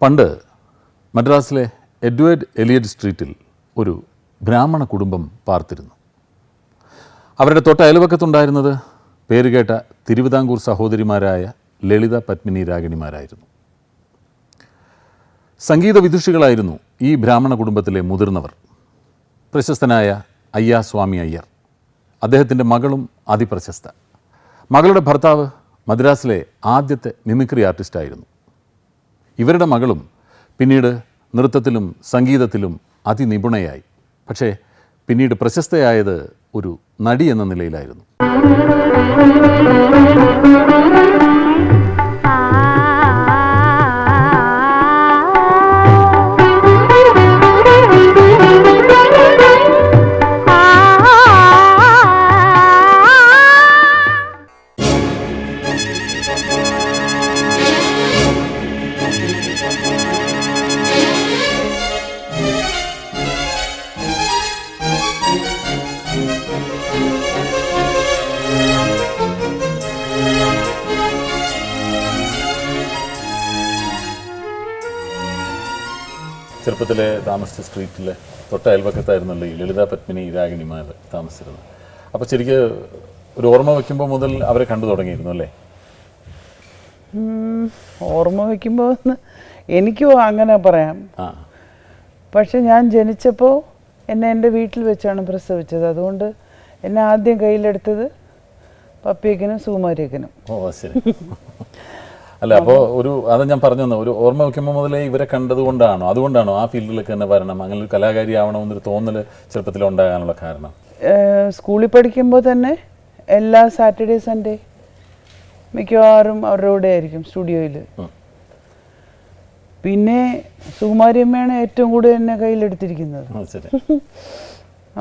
പണ്ട് മദ്രാസിലെ Edward Eliot സ്ട്രീറ്റിൽ ഒരു ബ്രാഹ്മണ കുടുംബം പാർത്തിരുന്നു. അവരുടെ തൊട്ട അയൽവക്കത്തുണ്ടായിരുന്നത് പേരുകേട്ട തിരുവിതാംകൂർ സഹോദരിമാരായ ലളിത പത്മിനി രാഗിണിമാരായിരുന്നു. സംഗീത വിദുഷികളായിരുന്നു ഈ ബ്രാഹ്മണ കുടുംബത്തിലെ മുതിർന്നവർ. പ്രശസ്തനായ അയ്യാസ്വാമി അയ്യർ, അദ്ദേഹത്തിൻ്റെ മകളും അതിപ്രശസ്ത. മകളുടെ ഭർത്താവ് മദ്രാസിലെ ആദ്യത്തെ മിമിക്രി ആർട്ടിസ്റ്റായിരുന്നു. ഇവരുടെ മകളും പിന്നീട് നൃത്തത്തിലും സംഗീതത്തിലും അതിനിപുണയായി. പക്ഷേ പിന്നീട് പ്രശസ്തയായത് ഒരു നടി എന്ന നിലയിലായിരുന്നു. ചെറുപ്പത്തിലെ താമസിച്ച സ്ട്രീറ്റിലെ തൊട്ട അയൽവക്കത്തായിരുന്നല്ലോ ഈ ലളിത പത്മിനി രാഗിണിമാർ താമസിച്ചിരുന്നത്. അപ്പോൾ ശരിക്ക് ഒരു ഓർമ്മ വയ്ക്കുമ്പോൾ മുതൽ അവരെ കണ്ടു തുടങ്ങിയിരുന്നു അല്ലേ? ഓർമ്മ വയ്ക്കുമ്പോൾ എനിക്കും അങ്ങനെ പറയാം. പക്ഷെ ഞാൻ ജനിച്ചപ്പോൾ എന്നെ എൻ്റെ വീട്ടിൽ വെച്ചാണ് പ്രസവിച്ചത്. അതുകൊണ്ട് എന്നെ ആദ്യം കയ്യിലെടുത്തത് പപ്പിയക്കനും സുകുമാരിയക്കനും. ഓ ശരി. അല്ല, അപ്പോൾ അത് ഞാൻ പറഞ്ഞു തന്നെ, ഒരു ഓർമ്മ വയ്ക്കുമ്പോൾ മുതലേ ഇവരെ കണ്ടതുകൊണ്ടാണോ, അതുകൊണ്ടാണോ ആ ഫീൽഡിലേക്ക് തന്നെ വരണം, അങ്ങനെ ഒരു കലാകാരി ആവണമെന്നൊരു തോന്നൽ ചെറുപ്പത്തിൽ ഉണ്ടാകാനുള്ള കാരണം? സ്കൂളിൽ പഠിക്കുമ്പോൾ തന്നെ എല്ലാ സാറ്റർഡേ സൺഡേ മിക്കവാറും അവരുടെ കൂടെ ആയിരിക്കും സ്റ്റുഡിയോയിൽ. പിന്നെ സുകുമാരിയമ്മയാണ് ഏറ്റവും കൂടുതൽ എന്നെ കയ്യിലെടുത്തിരിക്കുന്നത്.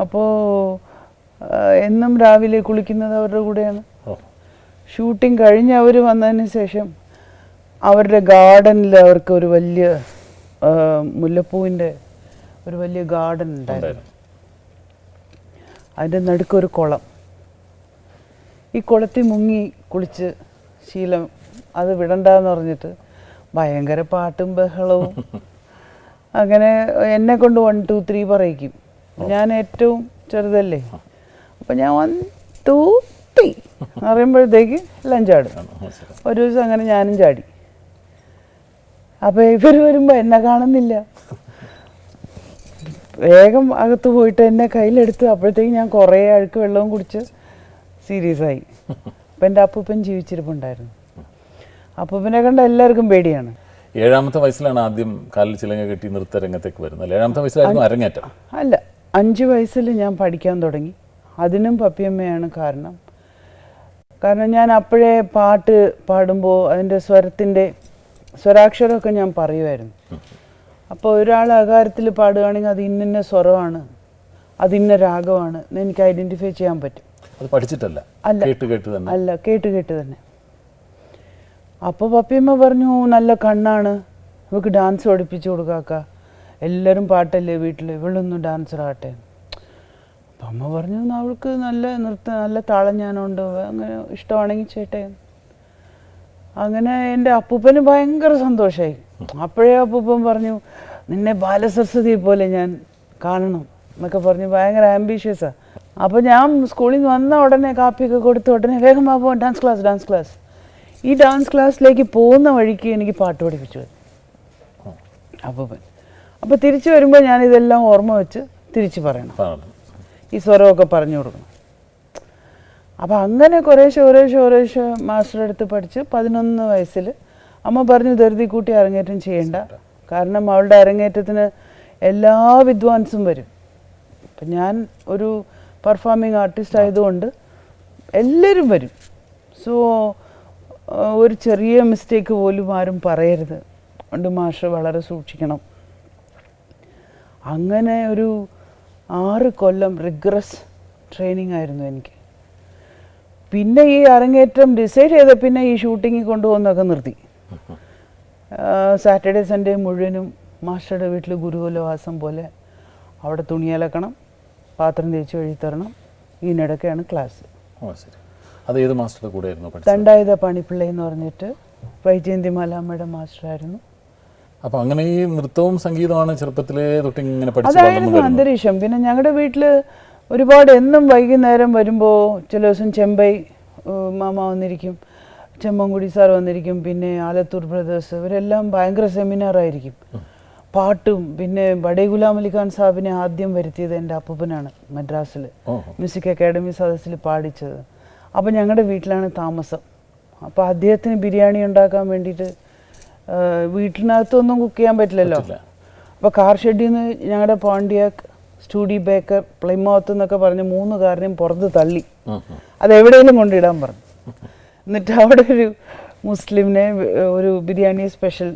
അപ്പോൾ എന്നും രാവിലെ കുളിക്കുന്നത് അവരുടെ കൂടെയാണ്. ഷൂട്ടിംഗ് കഴിഞ്ഞ് അവർ വന്നതിന് ശേഷം അവരുടെ ഗാർഡനിൽ അവർക്ക് ഒരു വലിയ മുല്ലപ്പൂവിൻ്റെ ഒരു വലിയ ഗാർഡൻ ഉണ്ടായിരുന്നു. അതിൻ്റെ നടുക്കൊരു കുളം. ഈ കുളത്തിൽ മുങ്ങി കുളിച്ച് ശീലം അത് വിടണ്ടെന്ന് പറഞ്ഞിട്ട് ഭയങ്കര പാട്ടും ബഹളവും. അങ്ങനെ എന്നെ കൊണ്ട് 1 2 3 പറയിക്കും. ഞാൻ ഏറ്റവും ചെറുതല്ലേ, അപ്പം ഞാൻ 1 2 3 പറയുമ്പോഴത്തേക്ക് എല്ലാം ചാടും. ഒരു ദിവസം അങ്ങനെ ഞാനും ചാടി. അപ്പോൾ ഇവർ വരുമ്പോൾ എന്നെ കാണുന്നില്ല. വേഗം അകത്ത് പോയിട്ട് എന്നെ കയ്യിലെടുത്ത് അപ്പോഴത്തേക്ക് ഞാൻ കുറേ അഴുക്ക് വെള്ളവും കുടിച്ച് സീരിയസ് ആയി. അപ്പം എൻ്റെ അപ്പൂപ്പൻ ജീവിച്ചിരിപ്പുണ്ടായിരുന്നു. അപ്പൂപ്പനെ കണ്ട എല്ലാവർക്കും പേടിയാണ്. 7ാമത്തെ വയസ്സിലാണ് ആദ്യം കാലിൽ ചിലങ്ക കെട്ടി നൃത്ത രംഗത്തേക്ക് വരുന്നത്. 7ാമത്തെ വയസ്സിലായിരുന്നു അരങ്ങേറ്റം? അല്ല, 5 വയസ്സിൽ ഞാൻ പഠിക്കാൻ തുടങ്ങി. അതിനും പപ്പിയമ്മയാണ് കാരണം. ഞാൻ അപ്പോഴേ പാട്ട് പാടുമ്പോൾ അതിൻ്റെ സ്വരാക്ഷരമൊക്കെ ഞാൻ പറയുമായിരുന്നു. അപ്പോൾ ഒരാൾ അകാരത്തിൽ പാടുകയാണെങ്കിൽ അത് ഇന്ന സ്വരമാണ്, അതിന്ന രാഗമാണ് എന്ന് എനിക്ക് ഐഡൻറ്റിഫൈ ചെയ്യാൻ പറ്റും. അത് പഠിച്ചിട്ടല്ല, അല്ല കേട്ട് തന്നെ. അപ്പോൾ പപ്പിയമ്മ പറഞ്ഞു, നല്ല കണ്ണാണ്, നമുക്ക് ഡാൻസ് പഠിപ്പിച്ചു കൊടുക്കാക്ക, എല്ലാവരും പാട്ടല്ലേ വീട്ടിൽ, ഇവളൊന്നും ഡാൻസറാകട്ടെ. അപ്പം അമ്മ പറഞ്ഞു, അവൾക്ക് നല്ല താളം ഞാനുണ്ട്, അങ്ങനെ ഇഷ്ടമാണെങ്കിൽ ചേട്ടേ. അങ്ങനെ എൻ്റെ അപ്പൂപ്പന് ഭയങ്കര സന്തോഷമായി. അപ്പോഴേ അപ്പൂപ്പൻ പറഞ്ഞു, നിന്നെ ബാലസരസ്വതിയെ പോലെ ഞാൻ കാണണം എന്നൊക്കെ പറഞ്ഞ് ഭയങ്കര ആംബീഷ്യസാണ്. അപ്പോൾ ഞാൻ സ്കൂളിൽ നിന്ന് വന്ന ഉടനെ കാപ്പിയൊക്കെ കൊടുത്ത ഉടനെ വേഗം പോകാൻ ഡാൻസ് ക്ലാസ്. ഈ ഡാൻസ് ക്ലാസ്സിലേക്ക് പോകുന്ന വഴിക്ക് എനിക്ക് പാട്ട് പഠിപ്പിച്ചു അപ്പൂപ്പൻ. അപ്പോൾ തിരിച്ചു വരുമ്പോൾ ഞാനിതെല്ലാം ഓർമ്മ വെച്ച് തിരിച്ച് പറയണം, ഈ സ്വരമൊക്കെ പറഞ്ഞു കൊടുക്കണം. അപ്പോൾ അങ്ങനെ കുറേശ്ശെ മാസ്റ്ററുടെ അടുത്ത് പഠിച്ച് 11 വയസ്സിൽ അമ്മ പറഞ്ഞു, ധൃതി കൂട്ടി അരങ്ങേറ്റം ചെയ്യേണ്ട, കാരണം അവളുടെ അരങ്ങേറ്റത്തിന് എല്ലാ വിദ്വാൻസും വരും. അപ്പം ഞാൻ ഒരു പെർഫോമിംഗ് ആർട്ടിസ്റ്റ് ആയതുകൊണ്ട് എല്ലാവരും വരും. സോ ഒരു ചെറിയ മിസ്റ്റേക്ക് പോലും ആരും പറയരുത്, അതുകൊണ്ട് മാസ്റ്റർ വളരെ സൂക്ഷിക്കണം. അങ്ങനെ ഒരു 6 കൊല്ലം റിഗ്രസ് ട്രെയിനിങ് ആയിരുന്നു എനിക്ക്. പിന്നെ ഈ അരങ്ങേറ്റം ഡിസൈഡ് ചെയ്ത പിന്നെ ഈ ഷൂട്ടിങ്ങിൽ കൊണ്ടുപോകുന്നതൊക്കെ നിർത്തി. സാറ്റർഡേ സൺഡേ മുഴുവനും മാസ്റ്ററുടെ വീട്ടിൽ ഗുരുകുലവാസം പോലെ അവിടെ തുണിയലക്കണം, പാത്രം തേച്ച് കഴുകിത്തരണം. ഇതിനിടയ്ക്കാണ് ക്ലാസ്. അത് ഏത് മാസ്റ്ററുടെ കൂടെ ആയിരുന്നു? തണ്ടായുധ പണിപ്പിള്ളി എന്ന് പറഞ്ഞിട്ട് വൈജയന്തി മലാമ്മയുടെ മാസ്റ്ററായിരുന്നു. അപ്പൊ അങ്ങനെ ഈ നൃത്തവും സംഗീതമാണ് ചെറുപ്പത്തിലേ തൊട്ട് ഇങ്ങനെ പഠിച്ചു അതായിരുന്നു അന്തരീക്ഷം. പിന്നെ ഞങ്ങളുടെ വീട്ടിൽ ഒരുപാട് എന്നും വൈകുന്നേരം വരുമ്പോൾ ചില ദിവസം ചെമ്പൈ മാമ വന്നിരിക്കും, ചെമ്മൻകുടി സാർ വന്നിരിക്കും, പിന്നെ ആലത്തൂർ ബ്രദേഴ്സ്, ഇവരെല്ലാം ഭയങ്കര സെമിനാറായിരിക്കും, പാട്ടും. പിന്നെ ബഡേ ഗുലാം അലി ഖാൻ സാഹിബിനെ ആദ്യം വരുത്തിയത് എൻ്റെ അപ്പൂപ്പനാണ് മദ്രാസിൽ, മ്യൂസിക് അക്കാഡമി സദസ്സിൽ പാടിച്ചത്. അപ്പോൾ ഞങ്ങളുടെ വീട്ടിലാണ് താമസം. അപ്പോൾ അദ്ദേഹത്തിന് ബിരിയാണി ഉണ്ടാക്കാൻ വേണ്ടിയിട്ട് വീട്ടിനകത്തൊന്നും കുക്ക് ചെയ്യാൻ പറ്റില്ലല്ലോ. അപ്പോൾ കാർ ഷെഡിൽ നിന്ന് ഞങ്ങളുടെ പോണ്ടിയാക്ക്, സ്റ്റൂഡി ബേക്കർ, പ്ലൈമൗത്ത് എന്നൊക്കെ പറഞ്ഞ് 3 കാറിനെയും പുറത്ത് തള്ളി അതെവിടെയെങ്കിലും കൊണ്ടിടാൻ പറഞ്ഞു. എന്നിട്ട് അവിടെ ഒരു മുസ്ലിമിനെ, ഒരു ബിരിയാണി സ്പെഷ്യൽ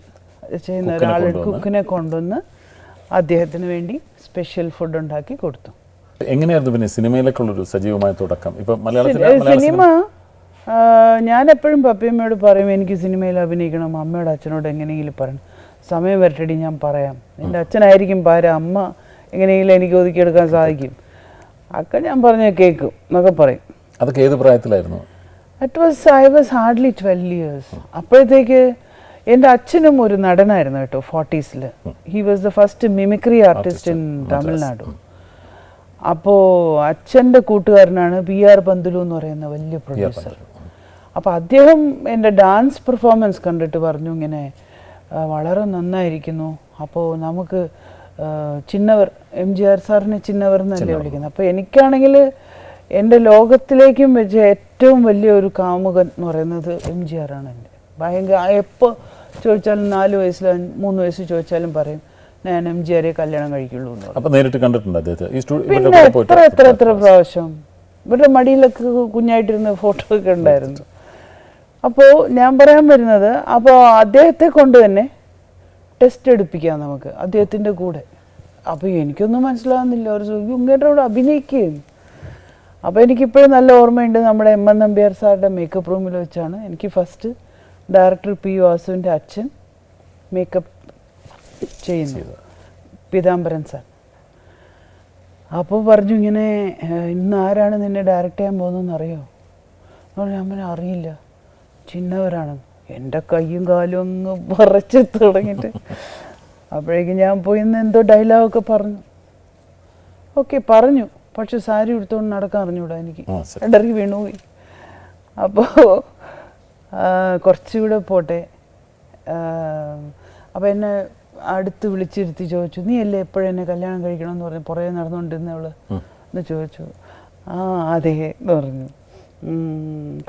ചെയ്യുന്ന ഒരാൾ കുക്കിനെ കൊണ്ടുവന്ന് അദ്ദേഹത്തിന് വേണ്ടി സ്പെഷ്യൽ ഫുഡ് ഉണ്ടാക്കി കൊടുത്തു. എങ്ങനെയായിരുന്നു പിന്നെ സിനിമയിലേക്കുള്ളൊരു സജീവമായ തുടക്കം? ഇപ്പൊ സിനിമ ഞാൻ എപ്പോഴും പപ്പിയമ്മയോട് പറയും, എനിക്ക് സിനിമയിൽ അഭിനയിക്കണം. അമ്മയോട് അച്ഛനോട് എങ്ങനെയെങ്കിലും പറയണം, സമയം വരട്ടടി ഞാൻ പറയാം. എൻ്റെ അച്ഛനായിരിക്കും അമ്മ എങ്ങനെയെങ്കിലും എനിക്ക് ഒതുക്കിയെടുക്കാൻ സാധിക്കും. ഒക്കെ ഞാൻ പറഞ്ഞ കേൾക്കും എന്നൊക്കെ പറയും. അതൊക്കെ ഏത് പ്രായത്തിലായിരുന്നു? I was hardly 12 years. അപ്പോഴത്തേക്ക് എൻ്റെ അച്ഛനും ഒരു നടനായിരുന്നു കേട്ടോ, 40s. He was the first mimicry artist in Tamil Nadu. അപ്പോൾ അച്ഛൻ്റെ കൂട്ടുകാരനാണ് PR പന്തുലു എന്ന് പറയുന്ന വലിയ പ്രൊഡ്യൂസർ. അപ്പോൾ അദ്ദേഹം എൻ്റെ ഡാൻസ് പെർഫോമൻസ് കണ്ടിട്ട് പറഞ്ഞു, ഇങ്ങനെ വളരെ നന്നായിരിക്കുന്നു, അപ്പോൾ നമുക്ക് ചിന്നവർ, MGR സാറിനെ ചിന്നവർ എന്നല്ലേ വിളിക്കുന്നത്. അപ്പോൾ എനിക്കാണെങ്കിൽ എൻ്റെ ലോകത്തിലേക്കും വെച്ച ഏറ്റവും വലിയൊരു കാമുകൻ എന്ന് പറയുന്നത് MGR ആണ്. എൻ്റെ ഭയങ്കര, എപ്പോൾ ചോദിച്ചാലും 4 വയസ്സിൽ 3 വയസ്സ് ചോദിച്ചാലും പറയും ഞാൻ MGRയെ കല്യാണം കഴിക്കുള്ളൂ എന്ന്. അപ്പോൾ നേരിട്ട് കണ്ടിട്ടുണ്ട് അദ്ദേഹത്തെ? പിന്നെ എത്ര പ്രാവശ്യം ഇവരുടെ മടിയിലൊക്കെ കുഞ്ഞായിട്ടിരുന്ന ഫോട്ടോ ഒക്കെ ഉണ്ടായിരുന്നു. അപ്പോൾ ഞാൻ പറയാൻ വരുന്നത്, അപ്പോൾ അദ്ദേഹത്തെ കൊണ്ട് തന്നെ ടെസ്റ്റ് എടുപ്പിക്കാം നമുക്ക് അദ്ദേഹത്തിൻ്റെ കൂടെ. അപ്പോൾ എനിക്കൊന്നും മനസ്സിലാകുന്നില്ല, ഒരു ഇങ്ങേരുടെ കൂടെ അഭിനയിക്കുകയും. അപ്പോൾ എനിക്കിപ്പോഴും നല്ല ഓർമ്മയുണ്ട്, നമ്മുടെ MN നമ്പ്യാർ സാറുടെ മേക്കപ്പ് റൂമിൽ വെച്ചാണ് എനിക്ക് ഫസ്റ്റ് ഡയറക്ടർ P. വാസുവിൻ്റെ അച്ഛൻ മേക്കപ്പ് ചെയ്യുന്നത്, പീതാംബരൻ സാർ. അപ്പോൾ പറഞ്ഞു, ഇങ്ങനെ ഇന്ന് ആരാണ് നിന്നെ ഡയറക്റ്റ് ചെയ്യാൻ പോകുന്നതെന്ന് അറിയോ? ഞാൻ അറിയില്ല, ചിന്നവരാണ്. എൻ്റെ കയ്യും കാലും അങ്ങ് വിറച്ച് തുടങ്ങിയിട്ട് അപ്പോഴേക്കും ഞാൻ പോയി ഇന്ന് എന്തോ ഡയലോഗൊക്കെ പറഞ്ഞു. ഓക്കെ പറഞ്ഞു, പക്ഷെ സാരി എടുത്തുകൊണ്ട് നടക്കാൻ അറിഞ്ഞൂടാ എനിക്ക്, ഇടറി വീണുപോയി. അപ്പോൾ കുറച്ചുകൂടെ പോട്ടെ. അപ്പോൾ എന്നെ അടുത്ത് വിളിച്ചിരുത്തി ചോദിച്ചു, നീ അല്ലേ എപ്പോഴും എന്നെ കല്യാണം കഴിക്കണമെന്ന് പറഞ്ഞു പുറകെ നടന്നുകൊണ്ടിരുന്നവള് എന്ന് ചോദിച്ചു. അതെ എന്ന് പറഞ്ഞു.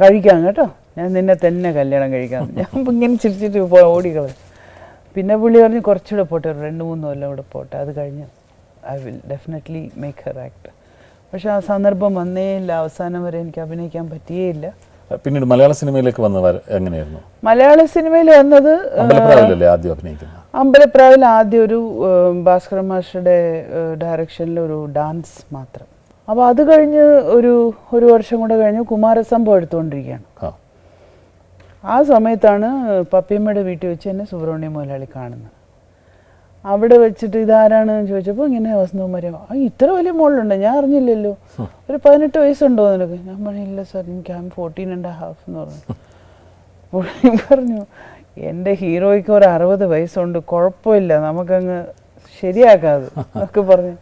കഴിക്കാം കേട്ടോ, ഞാൻ നിന്നെ തന്നെ കല്യാണം കഴിക്കാം. ഞാൻ ഇങ്ങനെ ചിരിച്ചിട്ട് ഓടിക്കളഞ്ഞു. പിന്നെ പുള്ളി പറഞ്ഞു, കുറച്ചുകൂടെ പോട്ടെ, 2-3 കൊല്ലം കൂടെ പോട്ടെ, അത് കഴിഞ്ഞ് I will definitely make her act. പക്ഷെ ആ സന്ദർഭം വന്നേ ഇല്ല, അവസാനം വരെ എനിക്ക് അഭിനയിക്കാൻ പറ്റിയേയില്ല. പിന്നീട് മലയാള സിനിമയിലേക്ക് വന്നവർ എങ്ങനെയായിരുന്നു? മലയാള സിനിമയിൽ വന്നത് അമ്പലപ്രാവിൽ ആദ്യം ഒരു ഭാസ്കരൻ മാസ്റ്ററുടെ ഡയറക്ഷനിൽ ഒരു ഡാൻസ് മാത്രം. അപ്പോൾ അത് കഴിഞ്ഞ് ഒരു വർഷം കൂടെ കഴിഞ്ഞ് കുമാരസംഭവം എടുത്തുകൊണ്ടിരിക്കുകയാണ്. ആ സമയത്താണ് പപ്പിയമ്മയുടെ വീട്ടിൽ വെച്ച് എന്നെ സുബ്രഹ്മണ്യ മുതലാളി കാണുന്നത്. അവിടെ വെച്ചിട്ട് ഇതാരാണ് ചോദിച്ചപ്പോൾ ഇങ്ങനെ വസന്തകുമാരി. ഇത്ര വലിയ മോളുണ്ട്, ഞാൻ അറിഞ്ഞില്ലല്ലോ, ഒരു 18 വയസ്സുണ്ടോ നിനക്ക്? ഞാൻ പറഞ്ഞില്ല സാർ, എനിക്ക് 14.5 എന്ന് പറഞ്ഞു. പറഞ്ഞു, എൻ്റെ ഹീറോയ്ക്ക് ഒരു 60 വയസ്സുണ്ട്, കുഴപ്പമില്ല, നമുക്കങ്ങ് ശരിയാക്കാതെ എന്നൊക്കെ പറഞ്ഞു.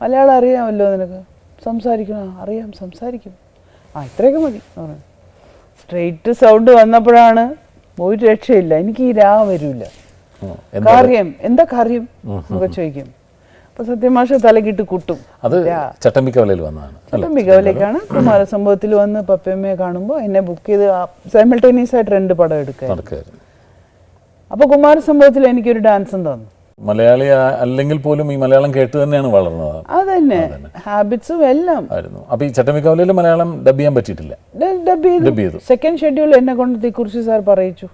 മലയാളം അറിയാമല്ലോ നിനക്ക്, സംസാരിക്കണം? അറിയാം, സംസാരിക്കും. ഇത്രയൊക്കെ മതി എന്ന് പറഞ്ഞു. സ്ട്രെയിറ്റ് സൗണ്ട് വന്നപ്പോഴാണ് ഒരു രക്ഷയില്ല, എനിക്ക് ഈ രാ വരില്ല. കാര്യം എന്താ കാര്യം എന്നൊക്കെ ചോദിക്കും. അപ്പൊ സത്യമാഷ തലക്കിട്ട് കുട്ടും. ചട്ടമ്പിക്കവലേക്കാണ് കുമാരസംഭവത്തിൽ വന്ന് പപ്പയമ്മയെ കാണുമ്പോൾ എന്നെ ബുക്ക് ചെയ്ത് സൈമിൾട്ടേനിയസ് ആയിട്ട് 2 പടം എടുക്കുക. അപ്പൊ കുമാരസംഭവത്തിൽ എനിക്കൊരു ഡാൻസും തന്നു. മലയാളി അല്ലെങ്കിൽ പോലും ഈ മലയാളം കേട്ട് തന്നെയാണ് വളർന്നത്. അതന്നെ ഹാബിറ്റ്സും എല്ലാം. അപ്പൊ ഈ ചട്ടമ്പിക്കവലയിൽ മലയാളം ഡബ് ചെയ്യാൻ പറ്റിയിട്ടില്ല. ഡബ് ചെയ്തു. സെക്കൻഡ് ഷെഡ്യൂൾ എന്നെ കൊണ്ട് തിക്കുറിശി സാർ പറയിച്ചു.